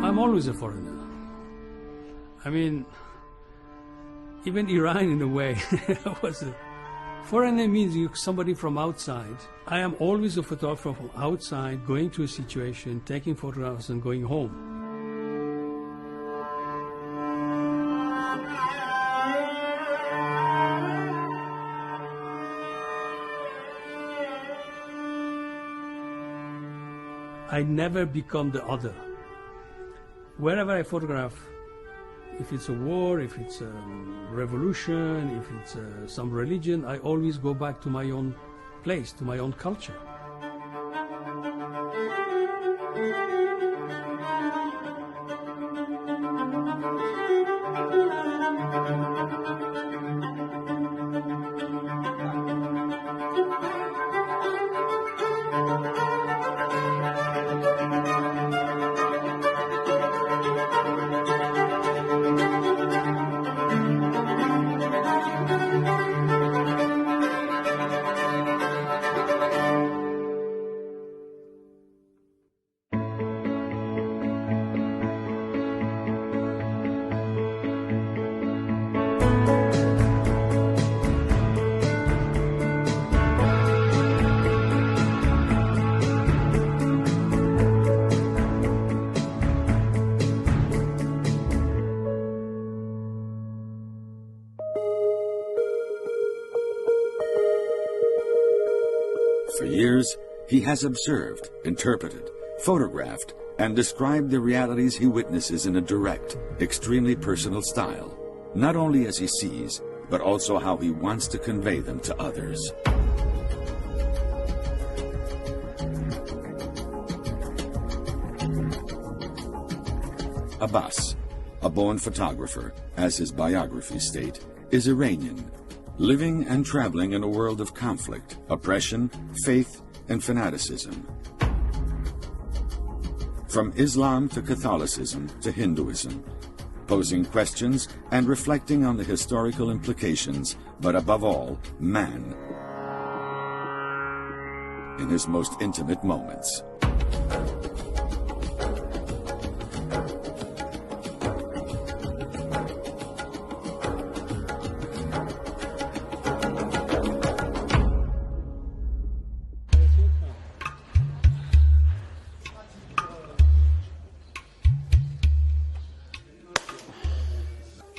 I'm always a foreigner. I mean, even Iran in a way was a foreigner means you're somebody from outside. I am always a photographer from outside, going to a situation, taking photographs and going home. I never become the other. Wherever I photograph, if it's a war, if it's a revolution, if it's some religion, I always go back to my own place, to my own culture. For years, he has observed, interpreted, photographed, and described the realities he witnesses in a direct, extremely personal style, not only as he sees, but also how he wants to convey them to others. Abbas, a born photographer, as his biographies state, is Iranian, living and traveling in a world of conflict, oppression, faith, and fanaticism. From Islam to Catholicism to Hinduism, posing questions and reflecting on the historical implications, but above all, man, in his most intimate moments.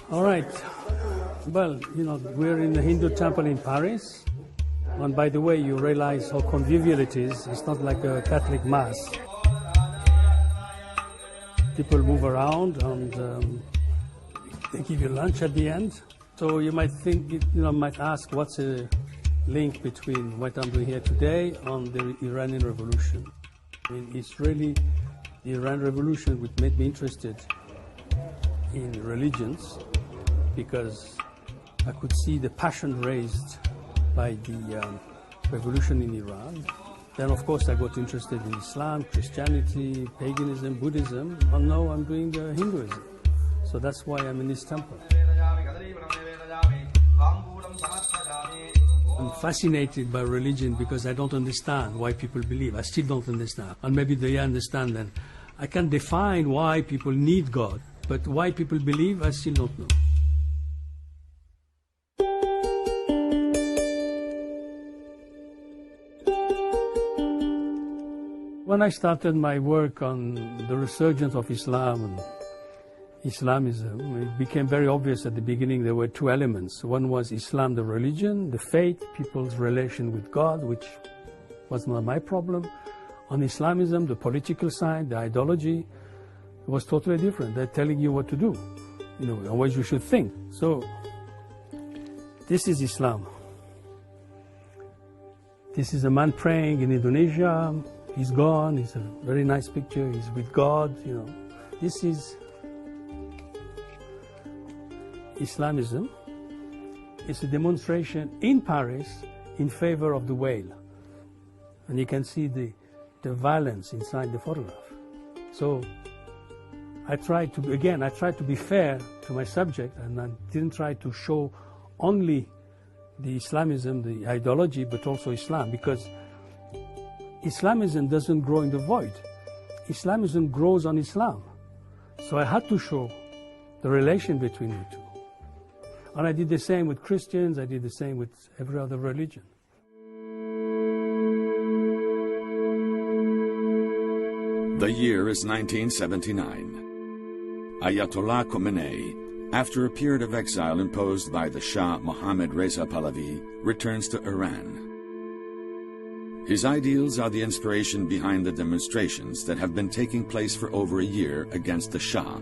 All right. Well, you know, we're in the Hindu temple in Paris. And by the way, you realize how convivial it is. It's not like a Catholic mass. People move around and they give you lunch at the end. So you might think, you know, might ask what's the link between what I'm doing here today and the Iranian Revolution. I mean, it's really the Iran Revolution which made me interested in religions, because I could see the passion raised by the revolution in Iran. Then, of course, I got interested in Islam, Christianity, paganism, Buddhism, and now I'm doing Hinduism. So that's why I'm in this temple. I'm fascinated by religion because I don't understand why people believe. I still don't understand. And maybe they understand then. I can define why people need God, but why people believe, I still don't know. When I started my work on the resurgence of Islam and Islamism, it became very obvious at the beginning there were two elements. One was Islam, the religion, the faith, people's relation with God, which was not my problem. On Islamism, the political side, the ideology, it was totally different. They're telling you what to do, you know, and what you should think. So, this is Islam. This is a man praying in Indonesia. He's gone. It's a very nice picture. He's with God, you know. This is Islamism. It's a demonstration in Paris in favor of the whale. And you can see the violence inside the photograph. So I tried to be fair to my subject, and I didn't try to show only the Islamism, the ideology, but also Islam, because Islamism doesn't grow in the void. Islamism grows on Islam. So I had to show the relation between the two. And I did the same with Christians, I did the same with every other religion. The year is 1979. Ayatollah Khomeini, after a period of exile imposed by the Shah Mohammad Reza Pahlavi, returns to Iran. His ideals are the inspiration behind the demonstrations that have been taking place for over a year against the Shah,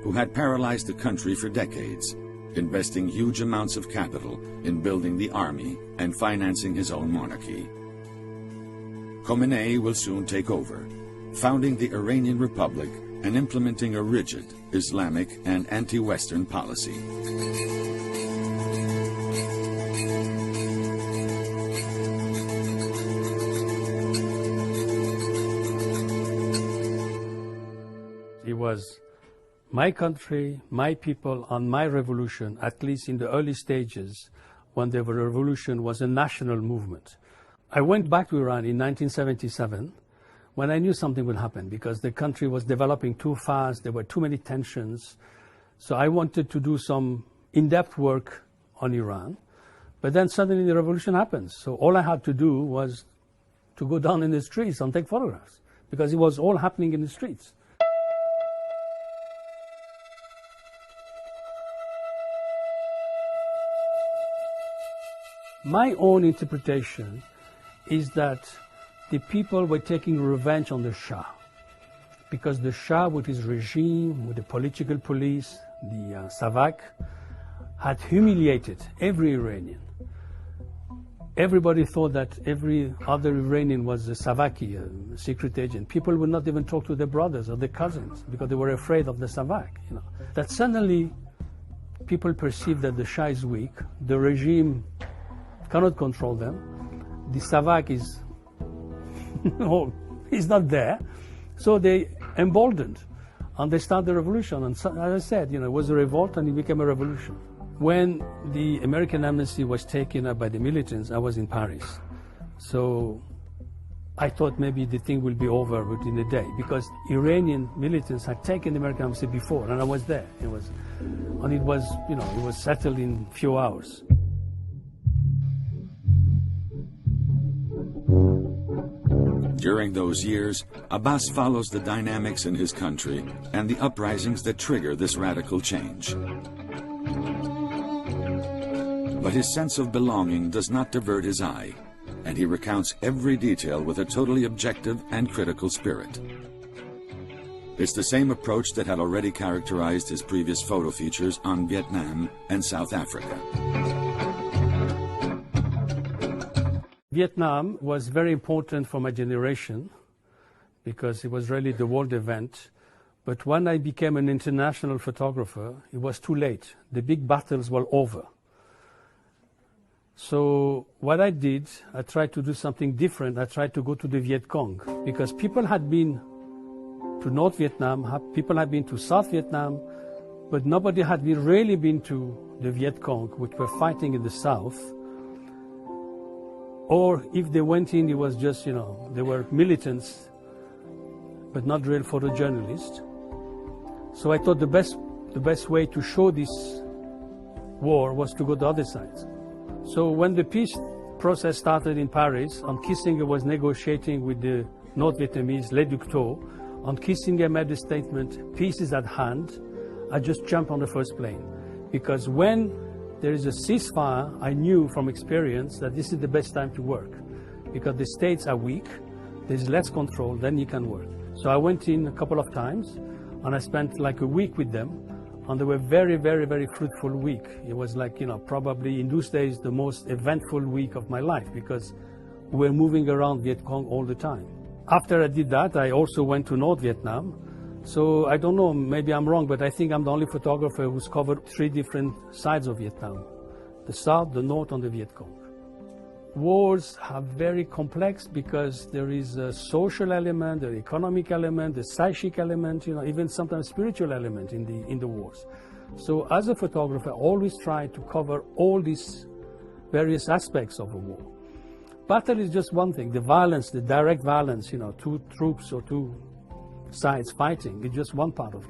who had paralyzed the country for decades, investing huge amounts of capital in building the army and financing his own monarchy. Khomeini will soon take over, founding the Iranian Republic and implementing a rigid Islamic and anti-Western policy. It was my country, my people, and my revolution, at least in the early stages, when the revolution was a national movement. I went back to Iran in 1977 when I knew something would happen because the country was developing too fast, there were too many tensions. So I wanted to do some in-depth work on Iran. But then suddenly the revolution happens. So all I had to do was to go down in the streets and take photographs because it was all happening in the streets. My own interpretation is that the people were taking revenge on the Shah because the Shah, with his regime, with the political police, the Savak, had humiliated every Iranian. Everybody thought that every other Iranian was a Savaki, a secret agent. People would not even talk to their brothers or their cousins because they were afraid of the Savak. That suddenly people perceive that the Shah is weak, the regime cannot control them, the Savak is he's not there, so they emboldened and they started the revolution. And so, as I said, it was a revolt and it became a revolution. When the American amnesty was taken up by the militants, I was in Paris. So I thought maybe the thing will be over within a day because Iranian militants had taken the American amnesty before and I was there. It was settled in a few hours. During those years, Abbas follows the dynamics in his country and the uprisings that trigger this radical change. But his sense of belonging does not divert his eye, and he recounts every detail with a totally objective and critical spirit. It's the same approach that had already characterized his previous photo features on Vietnam and South Africa. Vietnam was very important for my generation because it was really the world event. But when I became an international photographer, it was too late. The big battles were over. So what I did, I tried to do something different. I tried to go to the Viet Cong because people had been to North Vietnam, people had been to South Vietnam, but nobody had really been to the Viet Cong, which were fighting in the south. Or if they went in, it was just, they were militants, but not real photojournalists. So I thought the best way to show this war was to go the other side. So when the peace process started in Paris, and Kissinger was negotiating with the North Vietnamese, Le Duc Tho, and Kissinger made a statement, peace is at hand, I just jumped on the first plane. Because when there is a ceasefire, I knew from experience that this is the best time to work because the states are weak, there's less control, then you can work. So I went in a couple of times and I spent like a week with them and they were very, very, very fruitful week. It was like, probably in those days the most eventful week of my life because we were moving around Viet Cong all the time. After I did that, I also went to North Vietnam. So I don't know, maybe I'm wrong, but I think I'm the only photographer who's covered 3 different sides of Vietnam. The South, the North, and the Viet Cong. Wars are very complex because there is a social element, the economic element, the psychic element, even sometimes spiritual element in the wars. So as a photographer, I always try to cover all these various aspects of a war. Battle is just one thing, the violence, the direct violence, 2 troops or 2 sides fighting is just one part of it.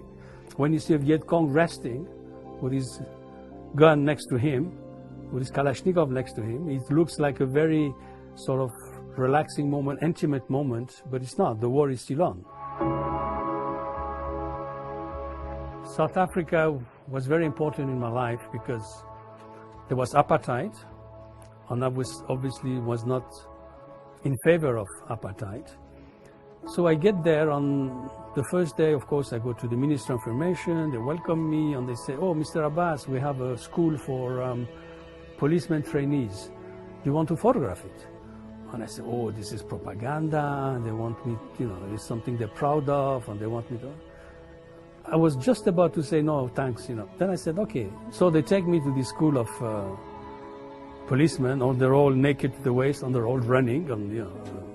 when you see a Viet Cong resting with his gun next to him, with his Kalashnikov next to him, it looks like a very sort of relaxing moment, intimate moment, but it's not. The war is still on. South Africa was very important in my life because there was apartheid, and I obviously was not in favor of apartheid. So I get there on the first day, of course, I go to the Ministry of Information, they welcome me, and they say, oh, Mr. Abbas, we have a school for policemen trainees. Do you want to photograph it? And I say, oh, this is propaganda, and they want me, you know, it's something they're proud of, and they want me to... I was just about to say, no, thanks, you know. Then I said, okay. So they take me to the school of policemen, and they're all naked to the waist, and they're all running, and, you know,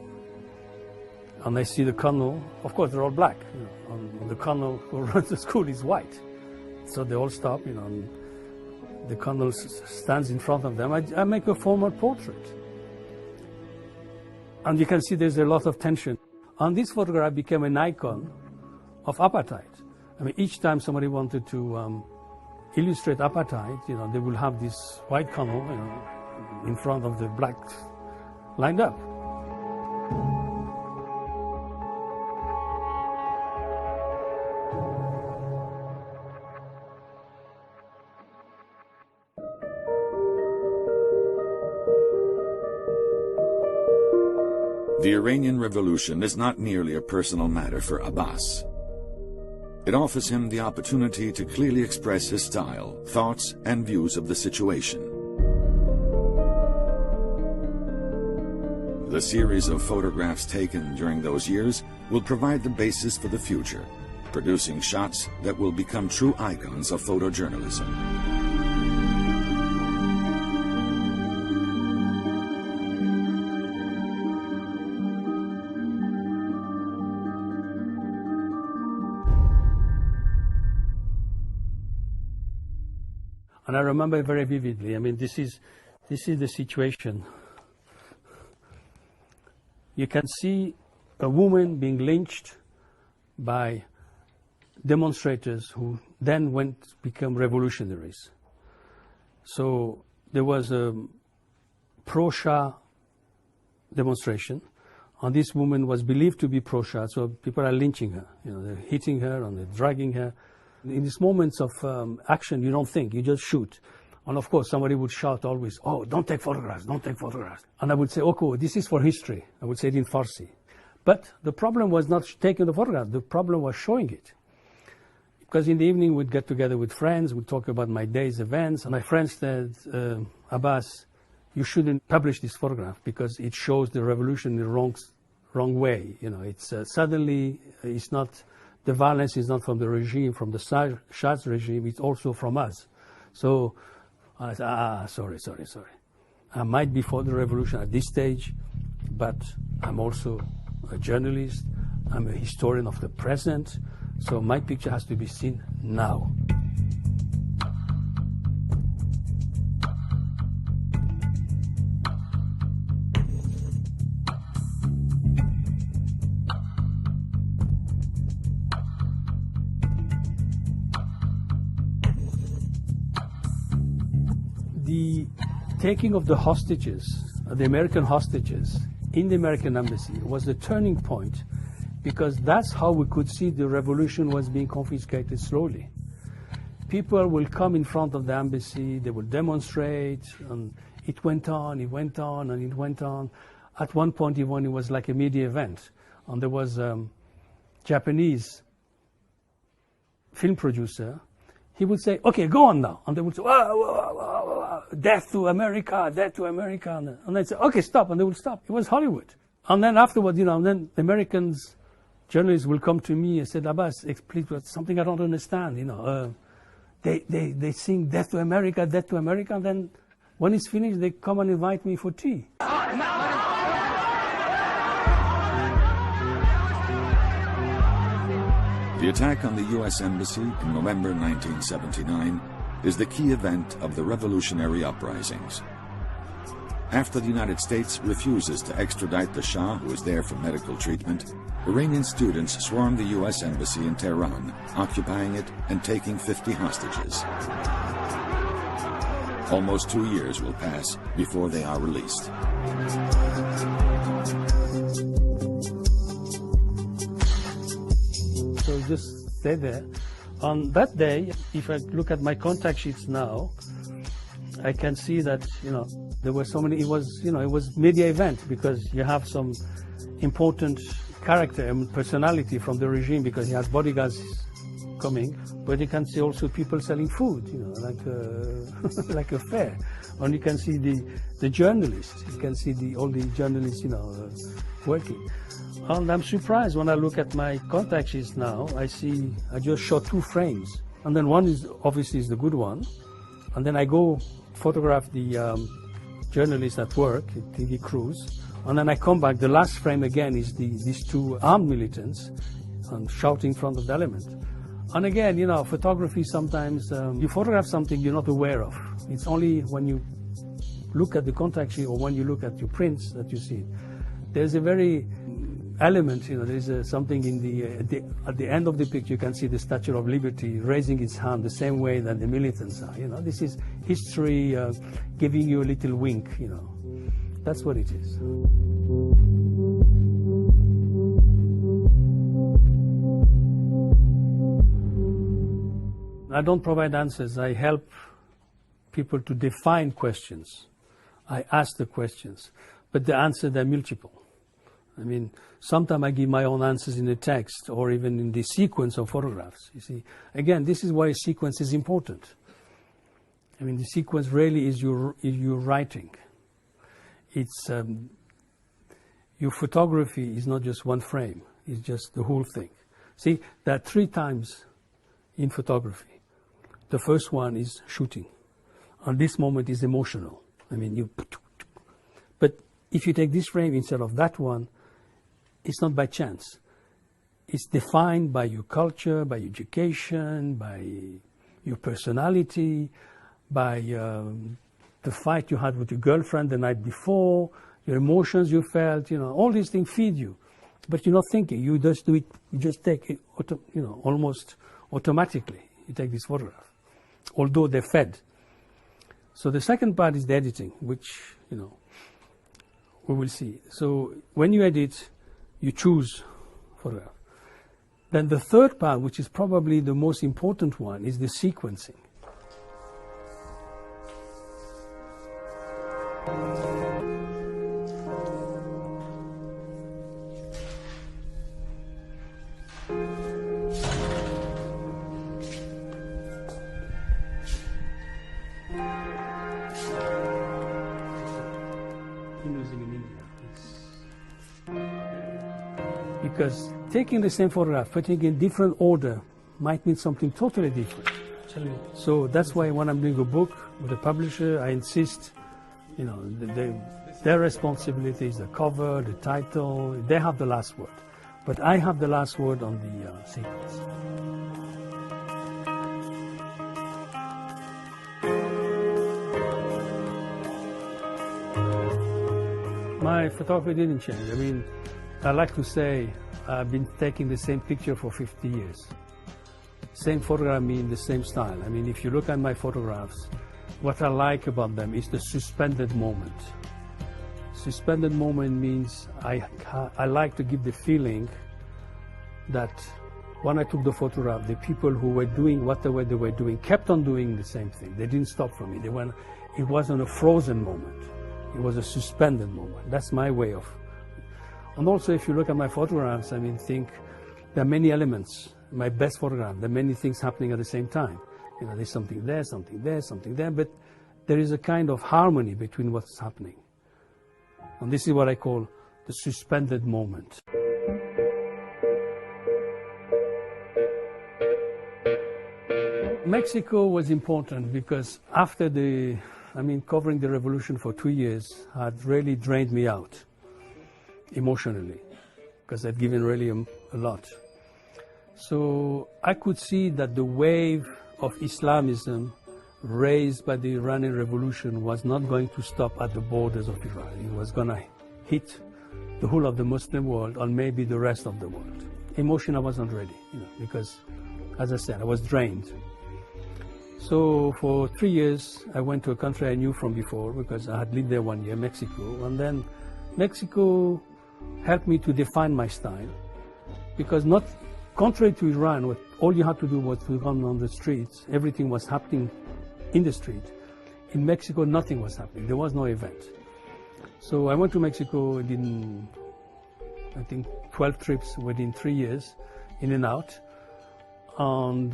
and I see the colonel. Of course, they're all black, you know, and the colonel who runs the school is white. So they all stop, you know, and the colonel stands in front of them. I make a formal portrait. And you can see there's a lot of tension. And this photograph became an icon of apartheid. I mean, each time somebody wanted to illustrate apartheid, you know, they will have this white colonel, you know, in front of the blacks lined up. The Iranian Revolution is not merely a personal matter for Abbas. It offers him the opportunity to clearly express his style, thoughts, and views of the situation. The series of photographs taken during those years will provide the basis for the future, producing shots that will become true icons of photojournalism. And I remember it very vividly. I mean, this is the situation. You can see a woman being lynched by demonstrators who then become revolutionaries. So there was a pro-Shah demonstration, and this woman was believed to be pro-Shah, so people are lynching her. You know, they're hitting her and they're dragging her. In these moments of action, you don't think, you just shoot. And of course, somebody would shout always, oh, don't take photographs, don't take photographs. And I would say, okay, this is for history. I would say it in Farsi. But the problem was not taking the photograph, the problem was showing it. Because in the evening, we'd get together with friends, we'd talk about my day's events. And my friends said, Abbas, you shouldn't publish this photograph because it shows the revolution in the wrong way. You know, it's suddenly, it's not... The violence is not from the regime, from the Shah's regime, it's also from us. So I said, sorry. I might be for the revolution at this stage, but I'm also a journalist, I'm a historian of the present, so my picture has to be seen now. The taking of the hostages, the American hostages, in the American embassy was the turning point because that's how we could see the revolution was being confiscated slowly. People will come in front of the embassy, they will demonstrate, and it went on, and it went on. At one point, even it was like a media event, and there was a Japanese film producer. He would say, okay, go on now. And they would say, death to America, death to America. And they'd say, okay, stop. And they would stop. It was Hollywood. And then afterwards, you know, then the Americans, journalists will come to me and say, Abbas, please, something I don't understand. You know, they sing death to America, and then when it's finished, they come and invite me for tea. The attack on the U.S. Embassy in November 1979 is the key event of the revolutionary uprisings. After the United States refuses to extradite the Shah, who is there for medical treatment, Iranian students swarm the U.S. Embassy in Tehran, occupying it and taking 50 hostages. Almost 2 years will pass before they are released. So just stay there. On that day, if I look at my contact sheets now, I can see that, there were so many, it was media event because you have some important character and personality from the regime because he has bodyguards coming, but you can see also people selling food, like a fair. And you can see the journalists, you can see all the journalists, working. And I'm surprised when I look at my contact sheets now, I just shot 2 frames. And then one is obviously is the good one. And then I go photograph the journalists at work, TV crews. And then I come back, the last frame again is these 2 armed militants shouting in front of the element. And again, photography sometimes, you photograph something you're not aware of. It's only when you look at the contact sheet or when you look at your prints that you see it. There's a very element, there's something at the end of the picture, you can see the Statue of Liberty raising its hand the same way that the militants are. This is history giving you a little wink, That's what it is. I don't provide answers. I help people to define questions. I ask the questions, but the answers are multiple. Sometimes I give my own answers in the text or even in the sequence of photographs. You see, again, this is why a sequence is important. The sequence really is your writing. It's your photography is not just one frame; it's just the whole thing. See, there are 3 times in photography. The first one is shooting, and this moment is emotional. But if you take this frame instead of that one, it's not by chance. It's defined by your culture, by your education, by your personality, by the fight you had with your girlfriend the night before, your emotions you felt, all these things feed you. But you're not thinking, you just do it, you just take it, almost automatically. You take this photograph, although they're fed. So the second part is the editing, which, we will see. So when you edit, you choose photograph. Then the third part, which is probably the most important one, is the sequencing. Because taking the same photograph, putting it in different order, might mean something totally different. So that's why when I'm doing a book with a publisher, I insist, their responsibility is the cover, the title, they have the last word. But I have the last word on the sequence. My photography didn't change. I like to say I've been taking the same picture for 50 years. Same photograph in the same style. If you look at my photographs, what I like about them is the suspended moment. Suspended moment means I like to give the feeling that when I took the photograph, the people who were doing whatever they were doing kept on doing the same thing. They didn't stop for me. It wasn't a frozen moment. It was a suspended moment. That's my way of. And also, if you look at my photographs, think there are many elements. My best photograph, there are many things happening at the same time. There's something there, something there, something there, but there is a kind of harmony between what's happening. And this is what I call the suspended moment. Mexico was important because after covering the revolution for 2 years had really drained me out emotionally, because I'd given really a lot. So I could see that the wave of Islamism raised by the Iranian Revolution was not going to stop at the borders of Iran. It was going to hit the whole of the Muslim world and maybe the rest of the world. Emotion, I wasn't ready, because, as I said, I was drained. So for 3 years, I went to a country I knew from before because I had lived there 1 year, Mexico. And then Mexico helped me to define my style because not contrary to Iran, what all you had to do was to run on the streets. Everything was happening in the street. In Mexico, nothing was happening. There was no event. So I went to Mexico in, I think, 12 trips within 3 years, in and out. And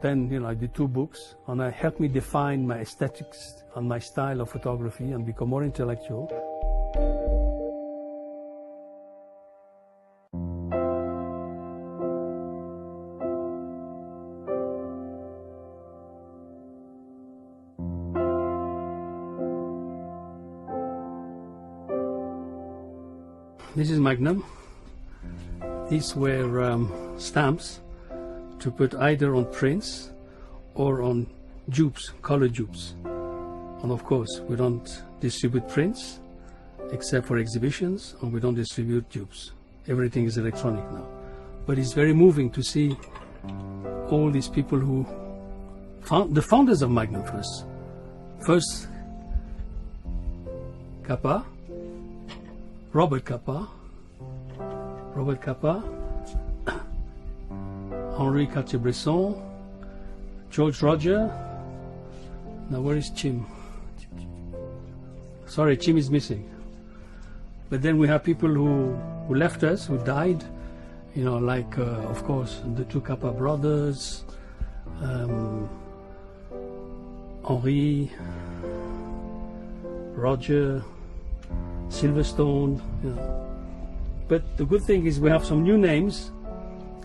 then, I did 2 books, and it helped me define my aesthetics and my style of photography and become more intellectual. This is Magnum. These were stamps to put either on prints or on dupes, color dupes. And of course, we don't distribute prints except for exhibitions, and we don't distribute dupes. Everything is electronic now. But it's very moving to see all these people who the founders of Magnum first. First, Capa, Robert Capa, Henri Cartier-Bresson, George Roger. Now where is Chim? Sorry, Chim is missing. But then we have people who left us, who died, like, of course, the 2 Capa brothers, Henri, Roger, Silverstone, But the good thing is we have some new names,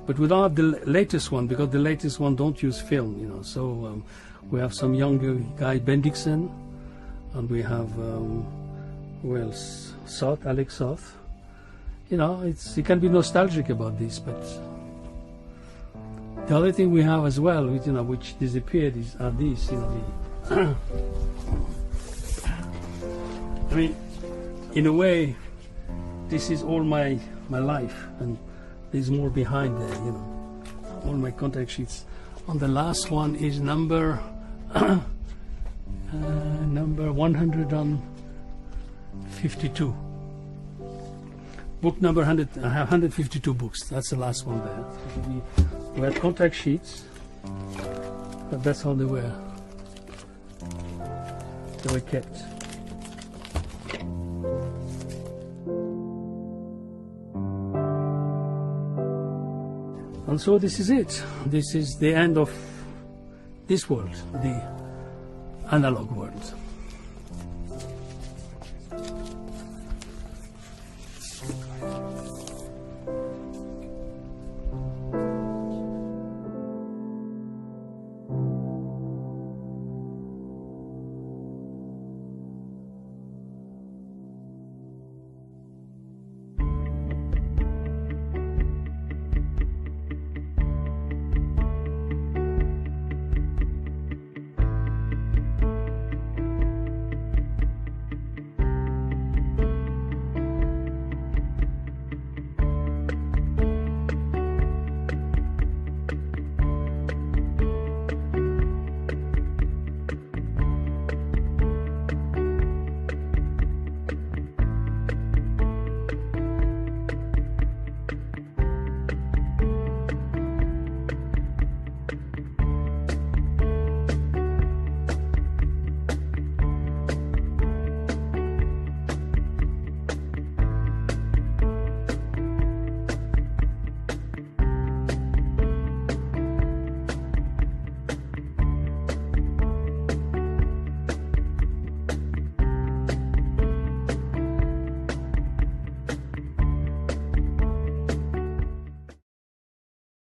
but we don't have the latest one because the latest one don't use film, So we have some younger guy, Bendixson, and we have who else? Soth, Alex Soth. You can be nostalgic about this, but the other thing we have as well, which disappeared, are these, I mean, in a way, this is all my life, and there's more behind there, all my contact sheets. And the last one is number 152. Book number 100. I have 152 books. That's the last one there. We had contact sheets, but that's how they were kept. And so this is it. This is the end of this world, the analog world.